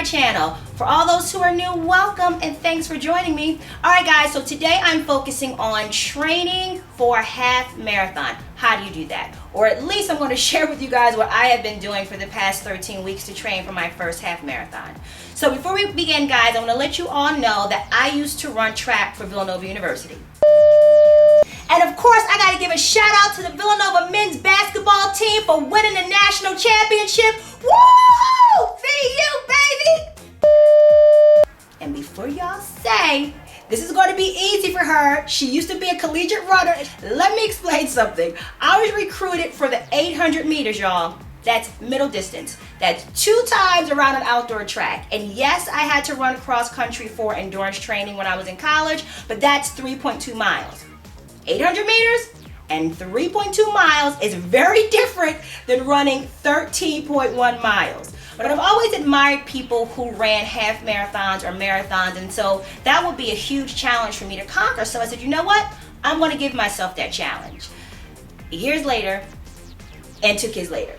my channel. For all those who are new, welcome and thanks for joining me. Alright guys, so today I'm focusing on training for a half marathon. How do you do that? Or at least I'm going to share with you guys what I have been doing for the past 13 weeks to train for my first half marathon. So before we begin guys, I want to let you all know that I used to run track for Villanova University. And of course, I got to give a shout out to the Villanova men's basketball team for winning the national championship. Woo! VU, baby! And before y'all say, this is going to be easy for her. She used to be a collegiate runner. Let me explain something. I was recruited for the 800 meters, y'all. That's middle distance. That's 2 times around an outdoor track. And yes, I had to run cross country for endurance training when I was in college, but that's 3.2 miles. 800 meters and 3.2 miles is very different than running 13.1 miles. But I've always admired people who ran half marathons or marathons, and so that would be a huge challenge for me to conquer. So I said, you know what? I'm going to give myself that challenge. Years later, and 2 kids later.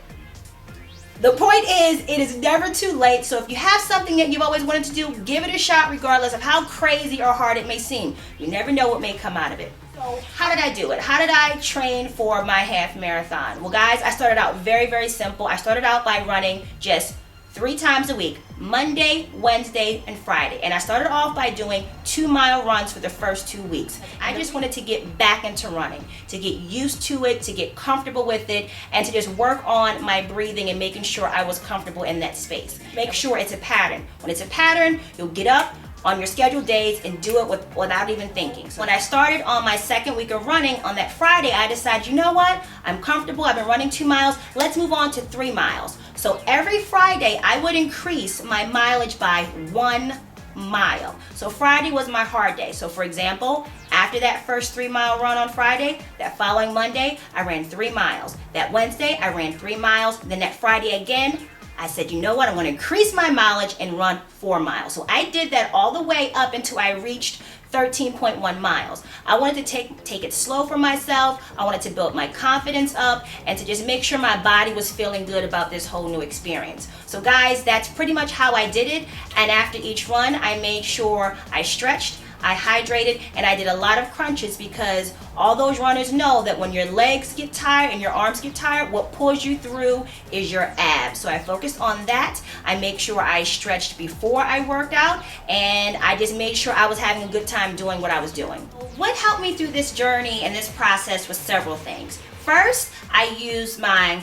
The point is, it is never too late. So if you have something that you've always wanted to do, give it a shot regardless of how crazy or hard it may seem. You never know what may come out of it. So how did I do it? How did I train for my half marathon? Well guys, I started out very, very simple. I started out by running just 3 times a week, Monday, Wednesday, and Friday. And I started off by doing 2-mile runs for the first 2 weeks. I just wanted to get back into running, to get used to it, to get comfortable with it, and to just work on my breathing and making sure I was comfortable in that space. Make sure it's a pattern. When it's a pattern, you'll get up on your scheduled days and do it without even thinking. So when I started on my 2nd week of running on that Friday, I decided, you know what? I'm comfortable. I've been running 2 miles. Let's move on to 3 miles. So every Friday, I would increase my mileage by 1 mile. So Friday was my hard day. So for example, after that first 3-mile run on Friday, that following Monday, I ran 3 miles. That Wednesday, I ran 3 miles. Then that Friday again, I said, you know what, I'm going to increase my mileage and run 4 miles. So I did that all the way up until I reached 13.1 miles. I wanted to take it slow for myself. I wanted to build my confidence up and to just make sure my body was feeling good about this whole new experience. So guys, that's pretty much how I did it. And after each run, I made sure I stretched, I hydrated, and I did a lot of crunches because all those runners know that when your legs get tired and your arms get tired, what pulls you through is your abs. So I focused on that. I make sure I stretched before I worked out, and I just made sure I was having a good time doing what I was doing. What helped me through this journey and this process was several things. First, I used my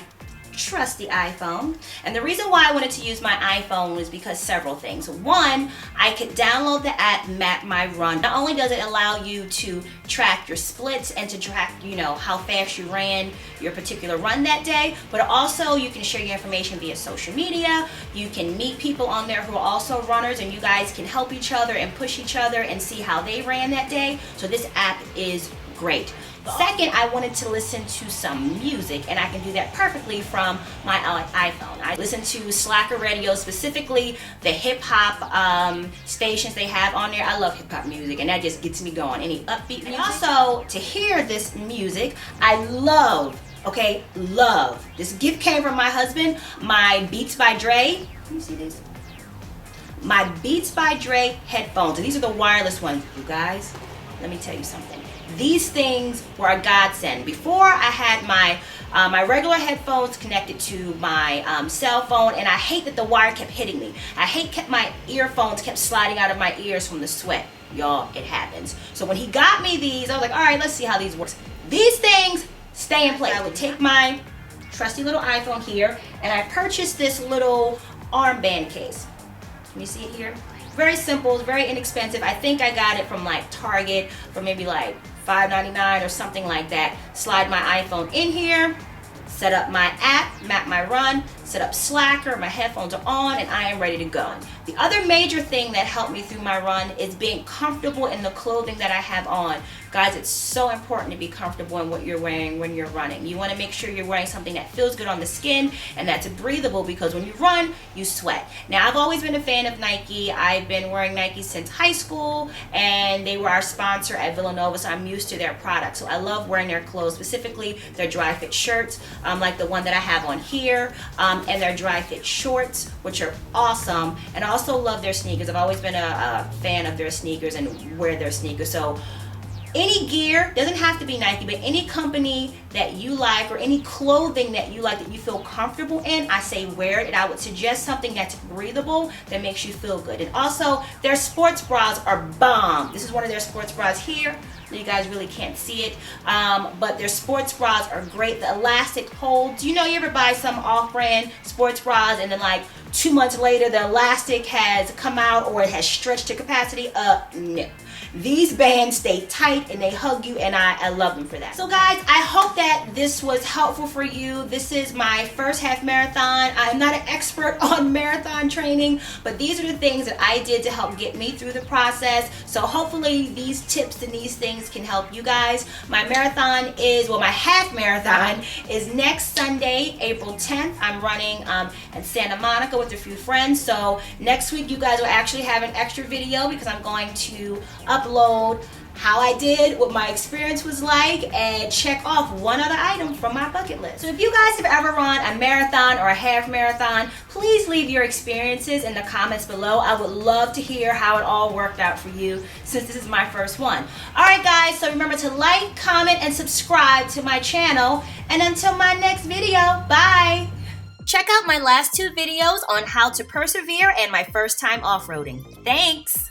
trusty iPhone, and the reason why I wanted to use my iPhone was because several things. One, I could download the app Map My Run. Not only does it allow you to track your splits and to track, you know, how fast you ran your particular run that day, but also you can share your information via social media. You can meet people on there who are also runners, and you guys can help each other and push each other and see how they ran that day. So this app is great. Second, I wanted to listen to some music, and I can do that perfectly from my iPhone. I listen to Slacker Radio, specifically the hip-hop stations they have on there. I love hip-hop music, and that just gets me going. Any upbeat music. And also, to hear this music, I love, this gift came from my husband, my Beats by Dre. Can you see these? My Beats by Dre headphones, and these are the wireless ones. You guys, let me tell you something. These things were a godsend. Before, I had my regular headphones connected to my cell phone, and I hate that the wire kept hitting me. I hate my earphones kept sliding out of my ears from the sweat. Y'all, it happens. So when he got me these, I was like, all right, let's see how these work. These things stay in place. I would take my trusty little iPhone here, and I purchased this little armband case. Can you see it here? Very simple, very inexpensive. I think I got it from like Target for maybe like $5.99 or something like that. Slide my iPhone in here, set up my app, Map My Run, set up Slacker, my headphones are on, and I am ready to go. The other major thing that helped me through my run is being comfortable in the clothing that I have on. Guys, it's so important to be comfortable in what you're wearing when you're running. You want to make sure you're wearing something that feels good on the skin and that's breathable, because when you run, you sweat. Now, I've always been a fan of Nike. I've been wearing Nike since high school, and they were our sponsor at Villanova, so I'm used to their products. So I love wearing their clothes, specifically their dry fit shirts, like the one that I have on here, and their dry fit shorts, which are awesome. And I also love their sneakers. I've always been a fan of their sneakers and wear their sneakers. So any gear, doesn't have to be Nike, but any company that you like or any clothing that you like that you feel comfortable in, I say wear it. And I would suggest something that's breathable, that makes you feel good. And also, their sports bras are bomb. This is one of their sports bras here. You guys really can't see it, but their sports bras are great. The elastic holds. You know, you ever buy some off-brand sports bras and then like 2 months later the elastic has come out or it has stretched to capacity? No. These bands stay tight and they hug you, and I love them for that. So guys, I hope that this was helpful for you. This is my first half marathon. I'm not an expert on marathon training, but these are the things that I did to help get me through the process. So hopefully these tips and these things can help you guys. My marathon is, well, my half marathon is next Sunday, April 10th. I'm running in Santa Monica with a few friends. So next week you guys will actually have an extra video because I'm going to upload how I did, what my experience was like, and check off one other item from my bucket list. So if you guys have ever run a marathon or a half marathon, please leave your experiences in the comments below. I would love to hear how it all worked out for you, since this is my first one. Alright guys, so remember to like, comment, and subscribe to my channel. And until my next video, bye! Check out my last 2 videos on how to persevere and my first time off-roading. Thanks!